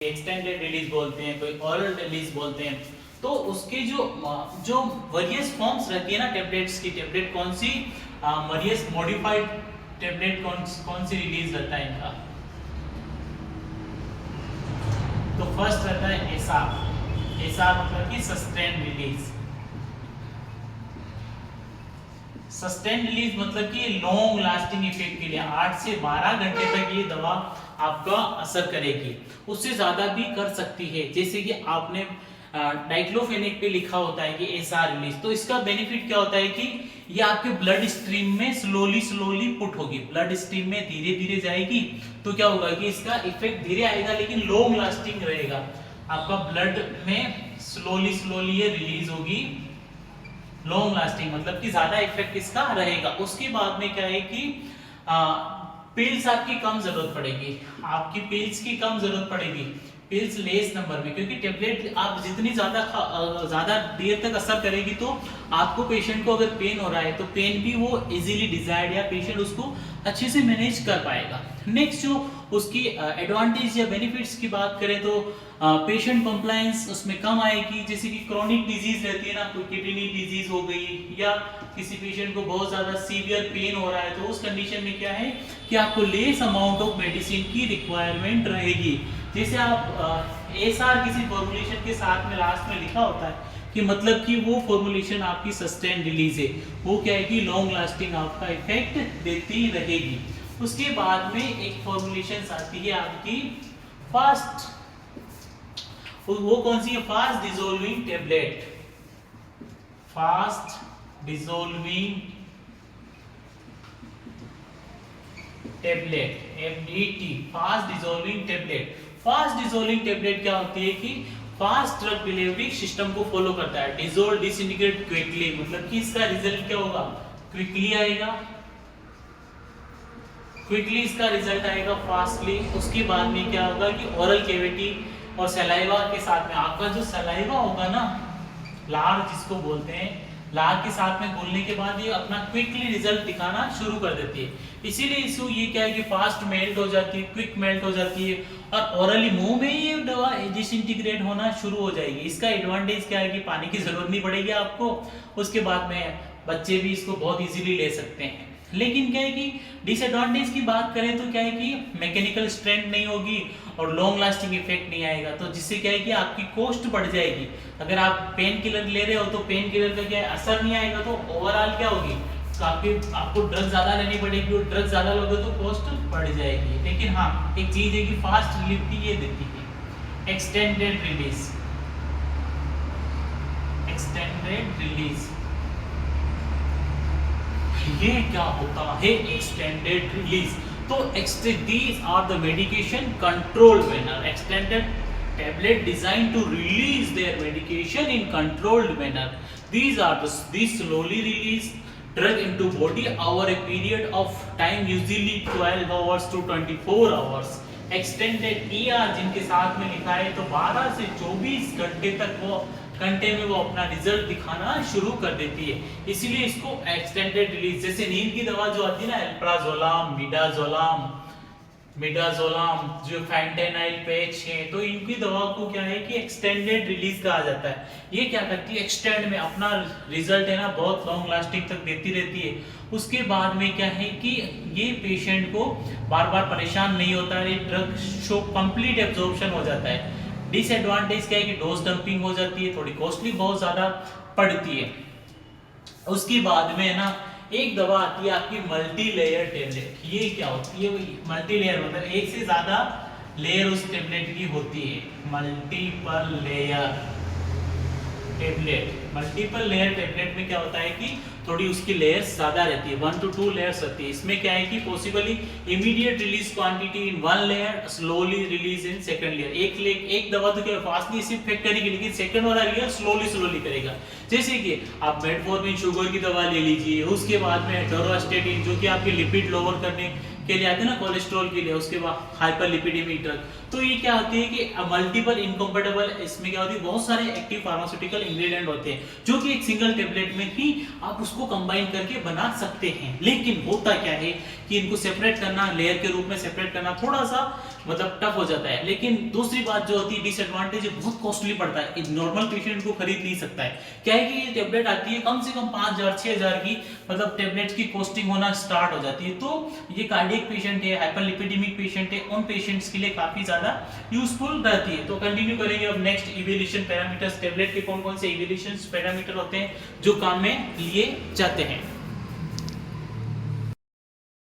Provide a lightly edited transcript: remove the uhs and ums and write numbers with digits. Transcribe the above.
Extended release बोलते हैं, कोई ओरल रिलीज बोलते हैं। तो उसके जो वेरियस फॉर्म्स रहती है ना टेबलेट्स की, टेबलेट कौन सी, वेरियस मॉडिफाइड टेबलेट कौन सी रिलीज रहता है इनका। तो फर्स्ट रहता है एसआर। एसआर मतलब कि सस्टेन रिलीज। सस्टेन रिलीज मतलब कि लॉन्ग लास्टिंग इफेक्ट के लिए 8 से 12 घंटे तक ये दवा आपका असर करेगी, उससे ज्यादा भी कर सकती है। जैसे कि आपने डाइक्लोफेनेक पे लिखा होता है कि एसआर रिलीज, तो इसका बेनिफिट क्या होता है कि ये आपके ब्लड स्ट्रीम में स्लोली पुट होगी, ब्लड स्ट्रीम में धीरे धीरे जाएगी। तो क्या होगा कि इसका इफेक्ट धीरे आएगा लेकिन लॉन्ग लास्टिंग रहेगा, आपका ब्लड में स्लोली ये रिलीज होगी, लॉन्ग लास्टिंग मतलब कि ज्यादा इफेक्ट इसका रहेगा। उसके बाद में क्या है कि पिल्स आपकी कम जरूरत पड़ेगी, आपकी पिल्स की कम जरूरत पड़ेगी, पिल्स लेस नंबर में, क्योंकि टेबलेट आप जितनी ज्यादा देर तक असर करेगी तो आपको पेशेंट को अगर पेन हो रहा है तो पेन भी वो इजीली डिजायर्ड या पेशेंट उसको अच्छे से मैनेज कर पाएगा। नेक्स्ट जो उसकी एडवांटेज या बेनिफिट्स की बात करें तो पेशेंट कंप्लायंस उसमें कम आएगी। जैसे कि क्रॉनिक डिजीज रहती है ना, कोई किडनी डिजीज हो गई या किसी पेशेंट को बहुत ज्यादा सीवियर पेन हो रहा है, तो उस कंडीशन में क्या है कि आपको लेस अमाउंट ऑफ मेडिसिन की रिक्वायरमेंट रहेगी। जैसे आप एसआर किसी फॉर्मुलेशन के साथ में लास्ट में लिखा होता है कि मतलब कि वो फॉर्मुलेशन आपकी सस्टेन रिलीज है, वो क्या है कि लॉन्ग लास्टिंग आपका इफेक्ट देती रहेगी। उसके बाद में एक फॉर्मुलेशन आती है आपकी फास्ट, वो कौन सी है, fast dissolving tablet. Fast dissolving tablet, FDT, fast dissolving tablet. Fast dissolving tablet क्या होती है कि फास्ट ड्रग डिलीवरी सिस्टम को फॉलो करता है, डिसॉल्व डिसइंटीग्रेट क्विकली, मतलब कि इसका रिजल्ट क्या होगा, क्विकली आएगा, क्विकली इसका रिजल्ट आएगा, फास्टली। उसके बाद में क्या होगा कि ओरल कैविटी और सलाइवा के साथ में आपका जो सलाइवा होगा ना, लार जिसको बोलते हैं, लार के साथ में घुलने के बाद ये अपना क्विकली रिजल्ट दिखाना शुरू कर देती है। इसीलिए इसको ये क्या है कि फास्ट मेल्ट हो जाती है, क्विक मेल्ट हो जाती है और ओरली मुंह में ये दवा डिसइंटीग्रेट होना शुरू हो जाएगी। इसका एडवांटेज क्या है कि पानी की जरूरत नहीं पड़ेगी आपको, उसके बाद में बच्चे भी इसको बहुत इजीली ले सकते हैं। लेकिन क्या है कि डिसएडवांटेज की बात करें तो क्या है कि मैकेनिकल स्ट्रेंथ नहीं होगी और लॉन्ग लास्टिंग इफेक्ट नहीं आएगा, तो जिससे क्या है कि आपकी कॉस्ट बढ़ जाएगी। अगर आप पेन किलर ले रहे हो तो पेन किलर का क्या है असर नहीं आएगा, तो ओवरऑल क्या होगी, तो आपको ड्रग ज्यादा लेनी पड़ेगी और ड्रग ज्यादा लोगे तो कॉस्ट बढ़ जाएगी। लेकिन हाँ एक चीज है कि फास्ट रिलीफ ये देती है, एक्सटेंडेड रिलीज। एक्सटेंडेड रिलीज ये क्या होता है, एक्सटेंडेड रिलीज। तो these are the medication controlled manner, extended tablet designed to release their medication in controlled manner. These slowly release drug into body over a period of time usually 12 hours to 24 hours. Extended ER जिनके साथ में लिखा है तो 12 से 24 घंटे में वो अपना रिजल्ट दिखाना शुरू कर देती है, इसीलिए इसको एक्सटेंडेड रिलीज। जैसे नींद की दवा जो आती है ना, एल्प्राजोलाम, मिडाजोलाम, जो फैंटेनाइल पैच है, तो इनकी दवा को क्या है कि एक्सटेंडेड रिलीज कहा जाता है। ये क्या करती है, एक्सटेंड में अपना रिजल्ट है ना बहुत लॉन्ग लास्टिंग तक देती रहती है। उसके बाद में क्या है कि ये पेशेंट को बार बार परेशान नहीं होता है, ड्रग शो कंप्लीट एब्जॉर्प्शन हो जाता है। डिसएडवांटेज क्या है कि डोज डंपिंग हो जाती है, थोड़ी कॉस्टली बहुत ज्यादा पड़ती है। उसके बाद में ना एक दवा आती है आपकी मल्टी लेयर टेबलेट। ये क्या होती है, मल्टी लेयर मतलब एक से ज्यादा लेयर उस टेबलेट की होती है, multiple layer tablet. Multiple layer tablet में क्या होता है कि थोड़ी उसकी लेयर्स ज्यादा रहती है, 1 to 2 लेयर्स होती है। इसमें क्या है कि possibly immediate release quantity in 1 layer, slowly release in second layer. एक दवा तो क्या फास्टली इफेक्ट करेगी लेकिन सेकंड वाला लेयर स्लोली करेगा। जैसे कि आप मेटफॉर्मिन शुगर की दवा ले लीजिए, उसके बाद में डोरोस्टेटिन जो कि आपके लिपिड लोअर करने के लिए आते हैं ना, कोलेस्ट्रॉल के लिए, उसके बाद हाइपरलिपिडेमी ड्रग। तो ये क्या होती है कि मल्टीपल इनकम्पेटेबल, इसमें क्या होती है बहुत सारे एक्टिव फार्मास्यूटिकल इंग्रेडिएंट होते हैं जो कि एक सिंगल टेबलेट में ही आप उसको कंबाइन करके बना सकते हैं। लेकिन होता क्या है कि इनको सेपरेट करना, लेयर के रूप में सेपरेट करना थोड़ा सा मतलब टफ हो जाता है। लेकिन दूसरी बात जो होती है डिसएडवांटेज, बहुत कॉस्टली पड़ता है, नॉर्मल पेशेंट को खरीद नहीं सकता है। क्या है कि ये टेबलेट आती है कम से कम 5,000 6,000 की, मतलब टेबलेट्स की कॉस्टिंग होना स्टार्ट हो जाती है। तो ये कार्डियक पेशेंट है, हाइपरलिपिडेमिक पेशेंट है, उन पेशेंट्स के लिए काफी ज्यादा यूजफुल रहती है। तो कंटिन्यू करेंगे अब नेक्स्ट इवैल्यूएशन पैरामीटर्स, टेबलेट के कौन कौन से इवैल्यूएशन पैरामीटर होते हैं जो काम में लिए जाते हैं।